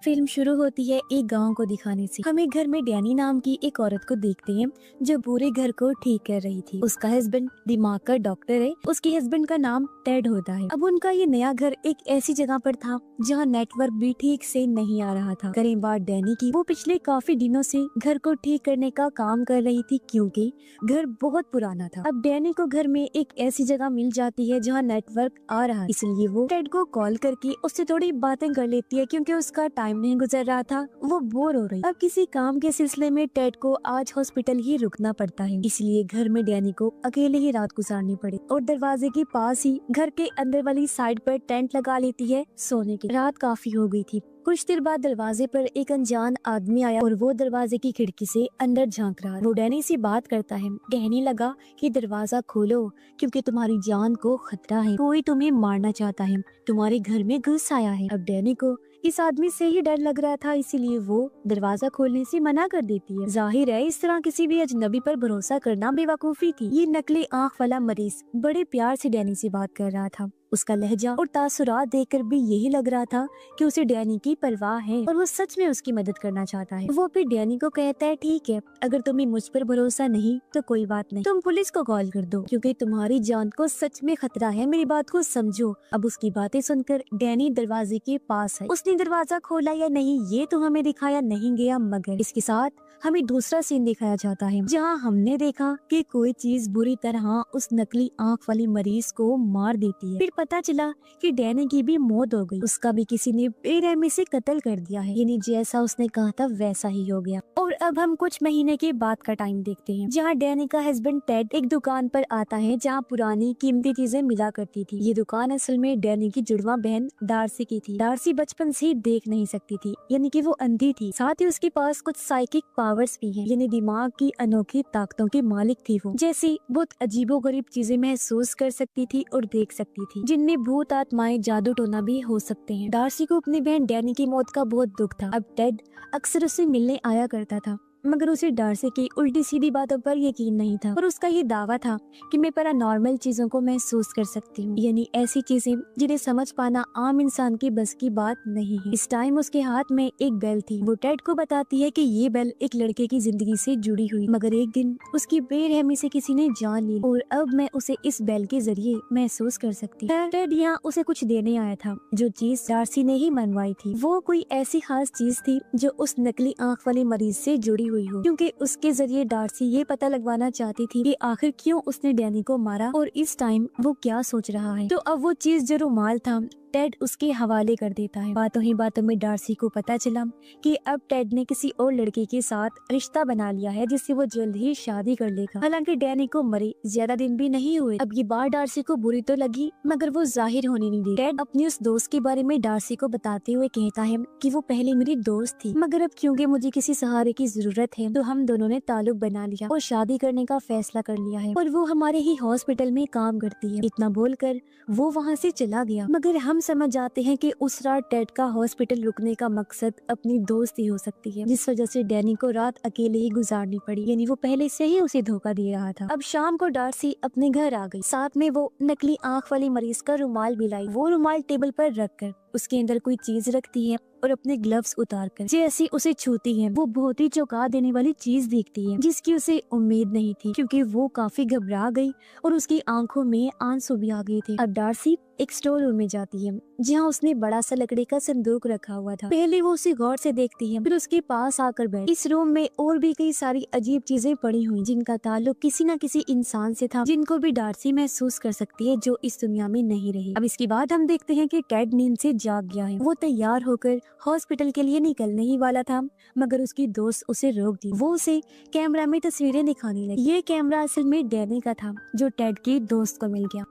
Film शुरू होती है एक गांव को दिखाने से। हम एक घर में डैनी नाम की एक औरत को देखते हैं जो पूरे घर को ठीक कर रही थी। उसका हस्बैंड दिमाग का डॉक्टर है। उसके हस्बैंड का नाम टेड होता है। अब उनका ये नया घर एक ऐसी जगह पर था जहाँ नेटवर्क भी ठीक से नहीं आ रहा था। करें बात डैनी की, वो पिछले काफी दिनों से घर को ठीक करने का काम कर रही थी क्योंकि घर बहुत पुराना था। अब डैनी को घर में एक ऐसी जगह मिल जाती है जहाँ नेटवर्क आ रहा है, इसलिए वो टेड को कॉल करके उससे थोड़ी बातें कर लेती है क्योंकि उसका टाइम नहीं गुजर रहा था, वो बोर हो रही। अब किसी काम के सिलसिले में टेड को आज हॉस्पिटल ही रुकना पड़ता है, इसलिए घर में डैनी को अकेले ही रात गुजारनी पड़ी और दरवाजे के पास ही घर के अंदर वाली साइड पर टेंट लगा लेती है सोने की। रात काफी हो गई थी। कुछ देर बाद दरवाजे पर एक अनजान आदमी आया और वो दरवाजे की खिड़की से अंदर झांक रहा। वो डैनी से बात करता है। कहने लगा कि दरवाजा खोलो क्योंकि तुम्हारी जान को खतरा है, कोई तुम्हें मारना चाहता है, तुम्हारे घर में घुस आया है। अब डैनी को इस आदमी से ही डर लग रहा था, इसीलिए वो दरवाजा खोलने से मना कर देती है। जाहिर है इस तरह किसी भी अजनबी पर भरोसा करना बेवकूफी थी। ये नकली आंख वाला मरीज बड़े प्यार से डैनी से बात कर रहा था। उसका लहजा और तासुरात देखकर भी यही लग रहा था कि उसे डैनी की परवाह है और वो सच में उसकी मदद करना चाहता है। वो फिर डैनी को कहता है, ठीक है, अगर तुम्हें मुझ पर भरोसा नहीं तो कोई बात नहीं, तुम पुलिस को कॉल कर दो क्योंकि तुम्हारी जान को सच में खतरा है, मेरी बात को समझो। अब उसकी बातें सुनकर डैनी दरवाजे के पास है। उसने दरवाजा खोला या नहीं ये तो हमें दिखाया नहीं गया, मगर इसके साथ हमें दूसरा सीन दिखाया जाता है जहाँ हमने देखा कि कोई चीज बुरी तरह उस नकली आंख वाली मरीज को मार देती है। फिर पता चला कि डैनी की भी मौत हो गई, उसका भी किसी ने बेरहमी से कत्ल कर दिया है, यानी जैसा उसने कहा था वैसा ही हो गया। और अब हम कुछ महीने के बाद का टाइम देखते हैं जहाँ डैनी का हस्बैंड टेड एक दुकान पर आता है जहाँ पुरानी कीमती चीजें मिला करती थी। ये दुकान असल में डैनी की जुड़वा बहन डार्सी की थी। डार्सी बचपन से देख नहीं सकती थी, यानी कि वो अंधी थी। साथ ही उसके पास कुछ साइकिक पावर्स भी हैं, यानी दिमाग की अनोखी ताकतों की मालिक थी वो। जैसे बहुत अजीबोगरीब चीजें महसूस कर सकती थी और देख सकती थी, जिनमें भूत आत्माएं जादू टोना भी हो सकते हैं। डार्सी को अपनी बहन डैनी की मौत का बहुत दुख था। अब टेड अक्सर उसे मिलने आया करता था, मगर उसे डार्सी की उल्टी सीधी बातों पर यकीन नहीं था और उसका ये दावा था कि मैं पैरानॉर्मल चीजों को महसूस कर सकती हूँ, यानी ऐसी चीजें जिन्हें समझ पाना आम इंसान की बस की बात नहीं है। इस टाइम उसके हाथ में एक बेल थी। वो टेड को बताती है कि ये बेल एक लड़के की जिंदगी से जुड़ी हुई, मगर एक दिन उसकी बेरहमी से किसी ने जान ली और अब मैं उसे इस बेल के जरिए महसूस कर सकती हूँ। टेड यहाँ उसे कुछ देने आया था। जो चीज डार्सी ने ही मनवाई थी वो कोई ऐसी खास चीज थी जो उस नकली आंख वाले मरीज से जुड़ी हुई हो, क्योंकि उसके जरिए डार्सी ये पता लगवाना चाहती थी कि आखिर क्यों उसने डैनी को मारा और इस टाइम वो क्या सोच रहा है। तो अब वो चीज जो रुमाल था टेड उसके हवाले कर देता है। बातों ही बातों में डार्सी को पता चला कि अब टेड ने किसी और लड़के के साथ रिश्ता बना लिया है जिससे वो जल्द ही शादी कर लेगा। हालांकि डैनी को मरे ज्यादा दिन भी नहीं हुए। अब ये बात डार्सी को बुरी तो लगी मगर वो जाहिर होने नहीं दी। टेड अपनी उस दोस्त के बारे में डार्सी को बताते हुए कहता है कि वो पहले मेरी दोस्त थी, मगर अब क्योंकि मुझे किसी सहारे की जरूरत है तो हम दोनों ने ताल्लुक बना लिया और शादी करने का फैसला कर लिया है और वो हमारे ही हॉस्पिटल में काम करती है। इतना बोलकर वो वहाँ से चला गया, मगर हम समझ जाते हैं कि उस रात टेड का हॉस्पिटल रुकने का मकसद अपनी दोस्ती हो सकती है, जिस वजह से डैनी को रात अकेले ही गुजारनी पड़ी, यानी वो पहले से ही उसे धोखा दे रहा था। अब शाम को डार्सी अपने घर आ गई, साथ में वो नकली आंख वाली मरीज का रुमाल भी लाई। वो रुमाल टेबल पर रखकर उसके अंदर कोई चीज रखती है और अपने ग्लव्स उतारकर जैसे उसे छूती है वो बहुत ही चौंका देने वाली चीज दिखती है जिसकी उसे उम्मीद नहीं थी, क्योंकि वो काफी घबरा गई और उसकी आंखों में आंसू भी आ गए थे। अब डार्सी एक स्टोर रूम में जाती है जहाँ उसने बड़ा सा लकड़ी का संदूक रखा हुआ था। पहले वो उसे गौर से देखती है, फिर उसके पास आकर बैठ। इस रूम में और भी कई सारी अजीब चीजें पड़ी हुई जिनका ताल्लुक किसी न किसी इंसान से था, जिनको भी डार्सी महसूस कर सकती है जो इस दुनिया में नहीं रही। अब इसके बाद हम देखते हैं कि टेड नींद से जाग गया है। वो तैयार होकर हॉस्पिटल के लिए निकलने ही वाला था, मगर उसकी दोस्त उसे रोक दी। वो उसे कैमरा में तस्वीरें दिखाने लगी। ये कैमरा असल में डैनी का था जो टेड की दोस्त को मिल गया।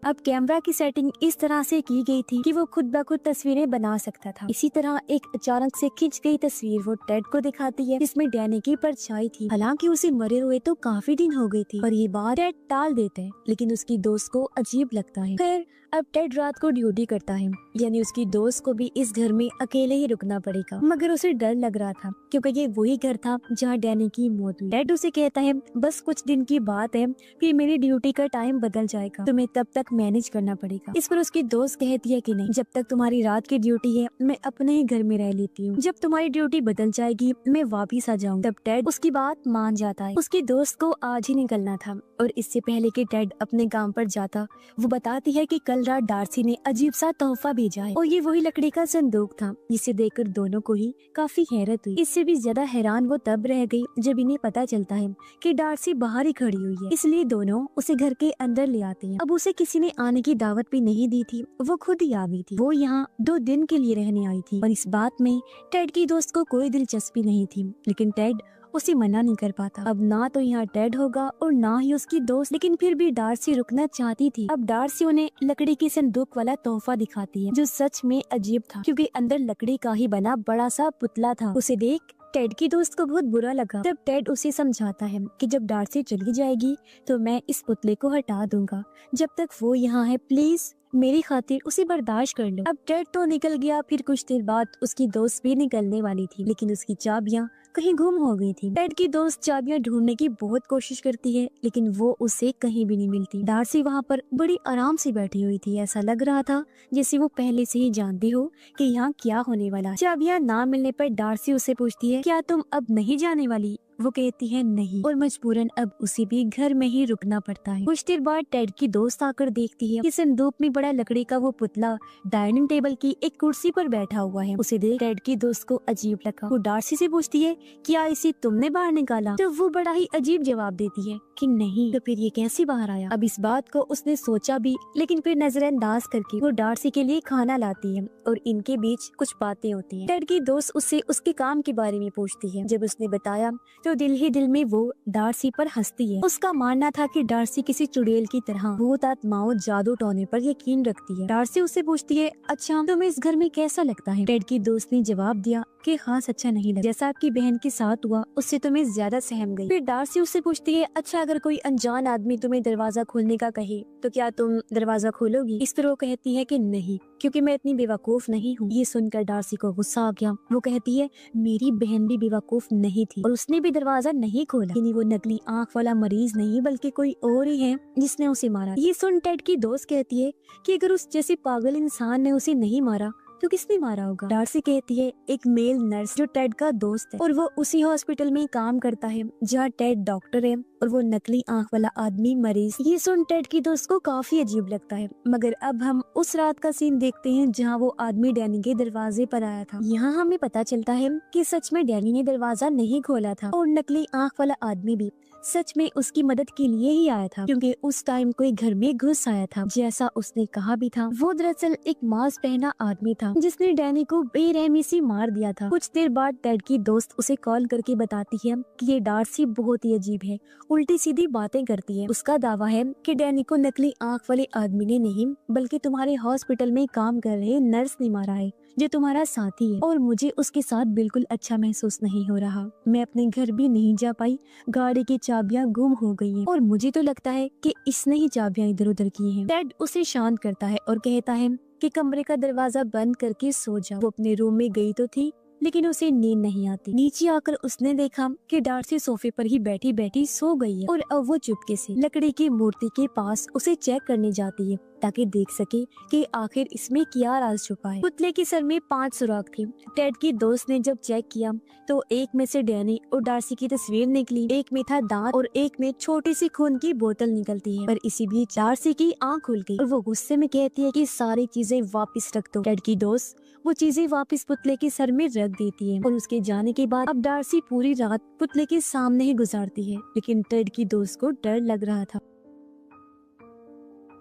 अब कैमरा की सेटिंग इस तरह से की गई थी कि वो खुद ब खुद तस्वीरें बना सकता था। इसी तरह एक अचानक से खिंच गई तस्वीर वो टेड को दिखाती है जिसमें डैनी की परछाई थी। हालांकि उसे मरे हुए तो काफी दिन हो गई थी, पर ये बात टेड टाल देते हैं, लेकिन उसकी दोस्त को अजीब लगता है। खैर अब टेड रात को ड्यूटी करता है, यानी उसकी दोस्त को भी इस घर में अकेले ही रुकना पड़ेगा। मगर उसे डर लग रहा था क्योंकि ये वही घर था जहाँ डैनी की मौत हुई। टेड उसे कहता है बस कुछ दिन की बात है, फिर मेरी ड्यूटी का टाइम बदल जाएगा, तुम्हें तब तक मैनेज करना पड़ेगा। इस पर उसकी दोस्त कहती है कि नहीं, जब तक तुम्हारी रात की ड्यूटी है मैं अपने ही घर में रह लेती हूँ, जब तुम्हारी ड्यूटी बदल जाएगी मैं वापिस आ जाऊँ। तब टेड उसकी बात मान जाता है। उसकी दोस्त को आज ही निकलना था और इससे पहले कि टेड अपने काम पर जाता, वो बताती है कि कल रात डार्सी ने अजीब सा तोहफा भेजा है और ये वही लकड़ी का संदूक था, जिसे देखकर दोनों को ही काफी हैरत हुई। इससे भी ज्यादा हैरान वो तब रह गई जब इन्हें पता चलता है कि डार्सी बाहर ही खड़ी हुई है, इसलिए दोनों उसे घर के अंदर ले आते हैं। अब उसे किसी ने आने की दावत भी नहीं दी थी, वो खुद ही आ गई थी। वो यहाँ 2 दिन के लिए रहने आई थी और इस बात में टेड की दोस्त को कोई दिलचस्पी नहीं थी, लेकिन टेड उसे मना नहीं कर पाता। अब ना तो यहाँ टेड होगा और ना ही उसकी दोस्त, लेकिन फिर भी डार्सी रुकना चाहती थी। अब डार्सी उन्हें लकड़ी के संदूक वाला तोहफा दिखाती है, जो सच में अजीब था क्योंकि अंदर लकड़ी का ही बना बड़ा सा पुतला था। उसे देख टेड की दोस्त को बहुत बुरा लगा। तब टेड उसे समझाता है कि जब डार्सी चली जाएगी तो मैं इस पुतले को हटा दूंगा, जब तक वो यहाँ है प्लीज मेरी खातिर उसे बर्दाश्त कर लो। अब टेड तो निकल गया। फिर कुछ देर बाद उसकी दोस्त भी निकलने वाली थी, लेकिन उसकी चाबियां कहीं गुम हो गई थी। टेड की दोस्त चाबियां ढूंढने की बहुत कोशिश करती है, लेकिन वो उसे कहीं भी नहीं मिलती। डार्सी वहाँ पर बड़ी आराम से बैठी हुई थी, ऐसा लग रहा था जैसे वो पहले से ही जानती हो कि यहाँ क्या होने वाला है। चाबियां ना मिलने पर डार्सी उसे पूछती है क्या तुम अब नहीं जाने वाली? वो कहती है नहीं और मजबूरन अब उसे भी घर में ही रुकना पड़ता है। कुछ देर बाद टेड की दोस्त आकर देखती है कि संदूक में बड़ा लकड़ी का वो पुतला डाइनिंग टेबल की एक कुर्सी पर बैठा हुआ है। उसे देख टेड की दोस्त को अजीब लगा। वो डार्सी से पूछती है क्या इसे तुमने बाहर निकाला? तो वो बड़ा ही अजीब जवाब देती है कि नहीं। तो फिर ये कैसे बाहर आया? अब इस बात को उसने सोचा भी, लेकिन फिर नजरअंदाज करके वो डार्सी के लिए खाना लाती है और इनके बीच कुछ बातें होती हैं। टेड की दोस्त उससे उसके काम के बारे में पूछती है। जब उसने बताया तो दिल ही दिल में वो डार्सी पर हंसती है। उसका मानना था कि डार्सी किसी चुड़ैल की तरह भूत आत्माओं जादू टोने पर यकीन रखती है। डार्सी उससे पूछती है अच्छा तुम्हें इस घर में कैसा लगता है? टेड की दोस्त ने जवाब दिया कि खास अच्छा नहीं लगा, जैसा आपकी बहन के साथ हुआ उससे तुम्हें ज्यादा सहम गई। फिर डार्सी उससे पूछती है अच्छा अगर कोई अनजान आदमी तुम्हें दरवाजा खोलने का कहे तो क्या तुम दरवाजा खोलोगी? इस पर वो कहती है कि नहीं, क्योंकि मैं इतनी बेवकूफ नहीं हूँ। ये सुनकर डार्सी को गुस्सा आ गया। वो कहती है मेरी बहन भी बेवकूफ नहीं थी और उसने भी दरवाजा नहीं खोला, लेकिन वो नकली आँख वाला मरीज नहीं बल्कि कोई और ही है जिसने उसे मारा। ये सुन टेड की दोस्त कहती है कि अगर उस जैसे पागल इंसान ने उसे नहीं मारा तो किसने मारा होगा? डार्सी कहती है एक मेल नर्स जो टेड का दोस्त है और वो उसी हॉस्पिटल में काम करता है जहाँ टेड डॉक्टर है और वो नकली आँख वाला आदमी मरीज। ये सुन टेड की दोस्त को काफी अजीब लगता है। मगर अब हम उस रात का सीन देखते हैं जहाँ वो आदमी डैनी के दरवाजे पर आया था। यहाँ हमें पता चलता है कि सच में डैनी ने दरवाजा नहीं खोला था और नकली आँख वाला आदमी भी सच में उसकी मदद के लिए ही आया था, क्योंकि उस टाइम कोई घर में घुस आया था जैसा उसने कहा भी था। वो दरअसल एक मास्क पहना आदमी था जिसने डैनी को बेरहमी से मार दिया था। कुछ देर बाद टेड की दोस्त उसे कॉल करके बताती है कि ये डार्सी बहुत ही अजीब है, उल्टी सीधी बातें करती है। उसका दावा है कि डैनी को नकली आँख वाले आदमी ने नहीं बल्कि तुम्हारे हॉस्पिटल में काम कर रहे नर्स ने मारा है जो तुम्हारा साथी है, और मुझे उसके साथ बिल्कुल अच्छा महसूस नहीं हो रहा। मैं अपने घर भी नहीं जा पाई, गाड़ी की चाबियां गुम हो गई हैं और मुझे तो लगता है कि इसने ही चाबियां इधर उधर की हैं। टेड उसे शांत करता है और कहता है कि कमरे का दरवाजा बंद करके सो जाओ। वो अपने रूम में गई तो थी लेकिन उसे नींद नहीं आती। नीचे आकर उसने देखा कि डार्सी सोफे पर ही बैठी बैठी सो गई है और अब वो चुपके से लकड़ी की मूर्ति के पास उसे चेक करने जाती है ताकि देख सके कि आखिर इसमें क्या राज छुपा है। पुतले के सर में 5 सुराख थे। टेड की दोस्त ने जब चेक किया तो एक में से डैनी और डार्सी की तस्वीर निकली, एक में था दांत और एक में छोटी सी खून की बोतल निकलती है। पर इसी बीच डार्सी की आंख खुल गई और वो गुस्से में कहती है कि सारी चीजें वापस रख दो। टेड की दोस्त वो चीजें वापस पुतले के सर में रख देती है और उसके जाने के बाद अब डार्सी पूरी रात पुतले के सामने ही गुजारती है, लेकिन टेड की दोस्त को डर लग रहा था।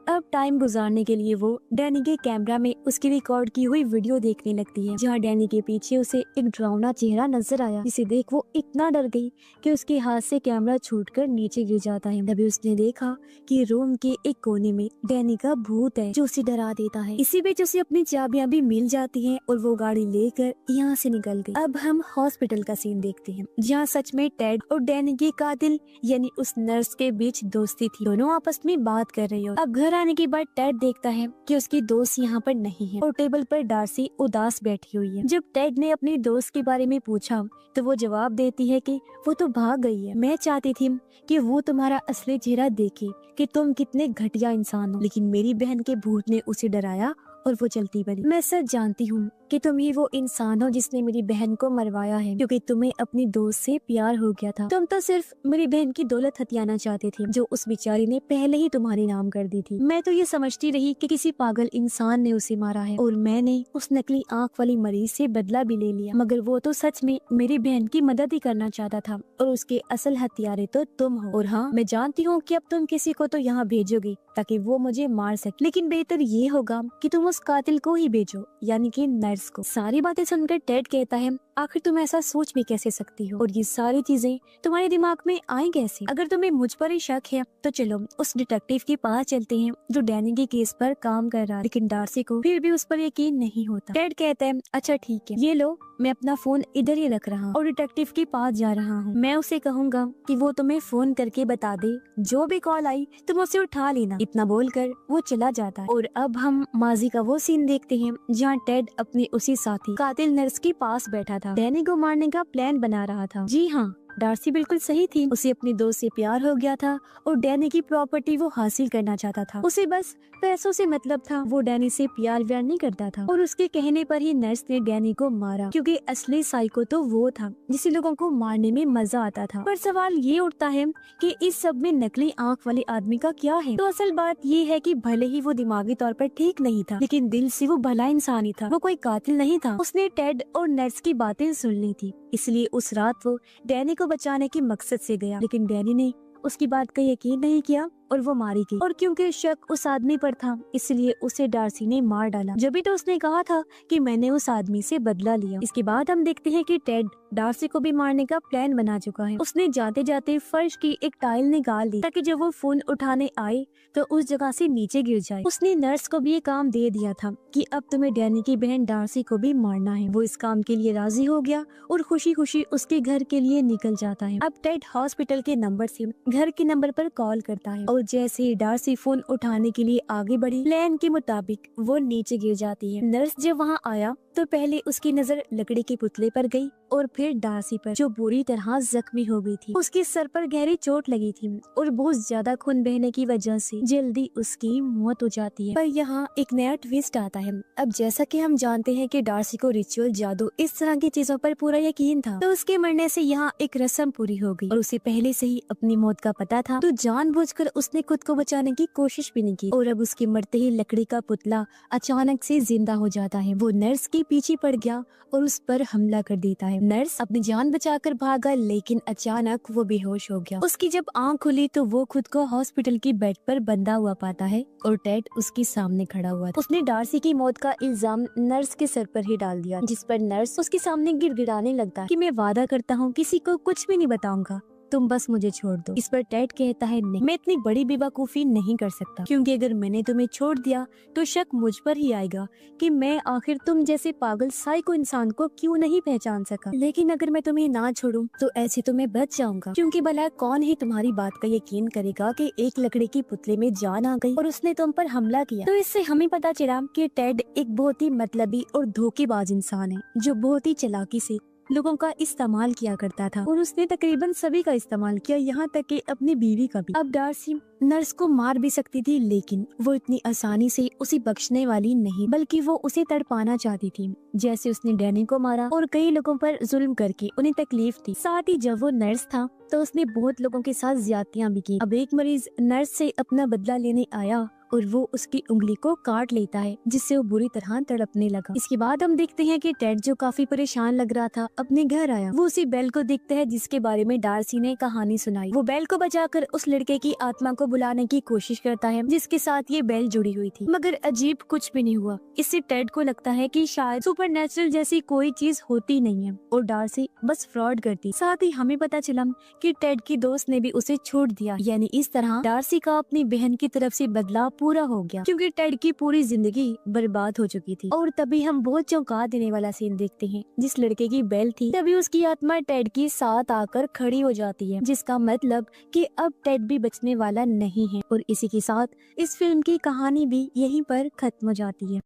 अब टाइम गुजारने के लिए वो डैनी के कैमरा में उसकी रिकॉर्ड की हुई वीडियो देखने लगती है, जहाँ डैनी के पीछे उसे एक डरावना चेहरा नजर आया, जिसे देख वो इतना डर गई कि उसके हाथ से कैमरा छूटकर नीचे गिर जाता है। तभी उसने देखा कि रूम के एक कोने में डैनी का भूत है जो उसे डरा देता है। इसी बीच उसे अपनी चाबियां भी मिल जाती हैं और वो गाड़ी लेकर यहाँ से निकल गई। अब हम हॉस्पिटल का सीन देखते हैं, जहाँ सच में टेड और डैनी के कातिल यानी उस नर्स के बीच दोस्ती थी। दोनों आपस में बात कर रही हो। अब घर आने के बाद टेड देखता है कि उसकी दोस्त यहाँ पर नहीं है और टेबल पर डार्सी उदास बैठी हुई है। जब टेड ने अपनी दोस्त के बारे में पूछा तो वो जवाब देती है कि वो तो भाग गई है। मैं चाहती थी कि वो तुम्हारा असली चेहरा देखे कि तुम कितने घटिया इंसान हो, लेकिन मेरी बहन के भूत ने उसे डराया और वो चलती बनी। मैं सच जानती हूँ कि तुम ही वो इंसान हो जिसने मेरी बहन को मरवाया है, क्योंकि तुम्हें अपनी दोस्त से प्यार हो गया था। तुम तो सिर्फ मेरी बहन की दौलत हथियाना चाहते थे, जो उस बेचारी ने पहले ही तुम्हारे नाम कर दी थी। मैं तो ये समझती रही कि किसी पागल इंसान ने उसे मारा है और मैंने उस नकली आंख वाली मरीज से बदला भी ले लिया, मगर वो तो सच में मेरी बहन की मदद ही करना चाहता था और उसके असल हथियारे तो तुम हो। और हाँ, मैं जानती हूँ कि अब तुम किसी को तो यहाँ भेजोगी ताकि वो मुझे मार सके, लेकिन बेहतर ये होगा कि तुम उस कातिल को ही भेजो, यानी कि नर्स को। सारी बातें सुनकर टेड कहता है, आखिर तुम ऐसा सोच भी कैसे सकती हो और ये सारी चीजें तुम्हारे दिमाग में आई कैसे? अगर तुम्हें मुझ पर ही शक है तो चलो उस डिटेक्टिव के पास चलते हैं जो डैनी के केस पर काम कर रहा है। लेकिन डार्सी को फिर भी उस पर यकीन नहीं होता। टेड कहता है, अच्छा ठीक है, ये लो, मैं अपना फोन इधर ही रख रहा हूँ और डिटेक्टिव के पास जा रहा हूँ। मैं उसे कहूँगा कि वो तुम्हें फोन करके बता दे, जो भी कॉल आई तुम उसे उठा लेना। इतना बोलकर वो चला जाता है। और अब हम माजी का वो सीन देखते हैं जहाँ टेड अपने उसी साथी कातिल नर्स के पास बैठा था, डैनी को मारने का प्लान बना रहा था। जी हाँ, डार्सी बिल्कुल सही थी। उसे अपनी दोस्त से प्यार हो गया था और डैनी की प्रॉपर्टी वो हासिल करना चाहता था। उसे बस पैसों से मतलब था। वो डैनी से प्यार व्यार नहीं करता था और उसके कहने पर ही नर्स ने डैनी को मारा, क्योंकि असली साइको तो वो था जिसे लोगों को मारने में मजा आता था। पर सवाल ये उठता है कि इस सब में नकली आंख वाले आदमी का क्या है? तो असल बात ये है कि भले ही वो दिमागी तौर पर ठीक नहीं था, लेकिन दिल से वो भला इंसान ही था। वो कोई कातिल नहीं था। उसने टेड और नर्स की बातें सुन ली थी, इसलिए उस रात वो डैनी को बचाने के मकसद से गया, लेकिन डैनी ने उसकी बात का यकीन नहीं किया और वो मारी गई। और क्योंकि शक उस आदमी पर था, इसलिए उसे डार्सी ने मार डाला। जब भी तो उसने कहा था कि मैंने उस आदमी से बदला लिया। इसके बाद हम देखते हैं कि टेड डार्सी को भी मारने का प्लान बना चुका है। उसने जाते जाते फर्श की एक टाइल निकाल दी ताकि जब वो फोन उठाने आए तो उस जगह से नीचे गिर जाए। उसने नर्स को भी ये काम दे दिया था कि अब तुम्हें डैनी की बहन डार्सी को भी मारना है। वो इस काम के लिए राजी हो गया और खुशी खुशी उसके घर के लिए निकल जाता है। अब टेड हॉस्पिटल के नंबर से घर के नंबर पर कॉल करता है और जैसे ही डार्सी फोन उठाने के लिए आगे बढ़ी, प्लान के मुताबिक वो नीचे गिर जाती है। नर्स जब वहाँ आया तो पहले उसकी नजर लकड़ी के पुतले पर गई और फिर डार्सी पर, जो बुरी तरह जख्मी हो गई थी। उसके सर पर गहरी चोट लगी थी और बहुत ज्यादा खून बहने की वजह से जल्दी उसकी मौत हो जाती है। पर यहाँ एक नया ट्विस्ट आता है। अब जैसा कि हम जानते हैं कि डार्सी को रिचुअल, जादू, इस तरह की चीजों पर पूरा यकीन था, तो उसके मरने से यहाँ एक रस्म पूरी हो गई और उसे पहले से ही अपनी मौत का पता था, तो जानबूझकर उसने खुद को बचाने की कोशिश भी नहीं की। और अब उसके मरते ही लकड़ी का पुतला अचानक से जिंदा हो जाता है। वो नर्स के पीछे पड़ गया और उस पर हमला कर देता है। नर्स अपनी जान बचाकर भागा, लेकिन अचानक वो बेहोश हो गया। उसकी जब आंख खुली तो वो खुद को हॉस्पिटल की बेड पर बंधा हुआ पाता है और टेड उसके सामने खड़ा हुआ था। उसने डार्सी की मौत का इल्जाम नर्स के सर पर ही डाल दिया, जिस पर नर्स उसके सामने गिड़गिड़ाने लगता है कि मैं वादा करता हूँ किसी को कुछ भी नहीं बताऊंगा, तुम बस मुझे छोड़ दो। इस पर टेड कहता है, नहीं, मैं इतनी बड़ी बेवकूफी नहीं कर सकता, क्योंकि अगर मैंने तुम्हें छोड़ दिया तो शक मुझ पर ही आएगा कि मैं आखिर तुम जैसे पागल साइको इंसान को क्यों नहीं पहचान सका। लेकिन अगर मैं तुम्हें ना छोड़ूं तो ऐसे तो मैं बच जाऊंगा, क्योंकि भला कौन ही तुम्हारी बात का यकीन करेगा कि एक लकड़ी की पुतले में जान आ गई और उसने तुम पर हमला किया। तो इससे हमें पता चला कि टेड एक बहुत ही मतलबी और धोखेबाज इंसान है, जो बहुत ही चालाकी से लोगों का इस्तेमाल किया करता था और उसने तकरीबन सभी का इस्तेमाल किया, यहाँ तक कि अपनी बीवी का भी। अब डार्सी नर्स को मार भी सकती थी, लेकिन वो इतनी आसानी से उसे बख्शने वाली नहीं, बल्कि वो उसे तड़पाना चाहती थी, जैसे उसने डैनी को मारा और कई लोगों पर जुल्म करके उन्हें तकलीफ थी। साथ ही जब वो नर्स था तो उसने बहुत लोगों के साथ ज्यादतियां भी की। अब एक मरीज नर्स से अपना बदला लेने आया और वो उसकी उंगली को काट लेता है, जिससे वो बुरी तरह तड़पने लगा। इसके बाद हम देखते हैं कि टेड, जो काफी परेशान लग रहा था, अपने घर आया। वो उसी बेल को देखता है जिसके बारे में डार्सी ने कहानी सुनाई। वो बेल को बचाकर उस लड़के की आत्मा को बुलाने की कोशिश करता है जिसके साथ ये बेल जुड़ी हुई थी, मगर अजीब कुछ भी नहीं हुआ। इससे टेड को लगता है कि शायद सुपरनेचुरल जैसी कोई चीज होती नहीं है और डार्सी बस फ्रॉड करती। साथ ही हमें पता चला कि टेड की दोस्त ने भी उसे छोड़ दिया, यानी इस तरह डार्सी का अपनी बहन की तरफ से बदला पूरा हो गया, क्योंकि टेड की पूरी जिंदगी बर्बाद हो चुकी थी। और तभी हम बहुत चौंका देने वाला सीन देखते हैं। जिस लड़के की बेल थी, तभी उसकी आत्मा टेड के साथ आकर खड़ी हो जाती है, जिसका मतलब कि अब टेड भी बचने वाला नहीं है। और इसी के साथ इस फिल्म की कहानी भी यहीं पर खत्म हो जाती है।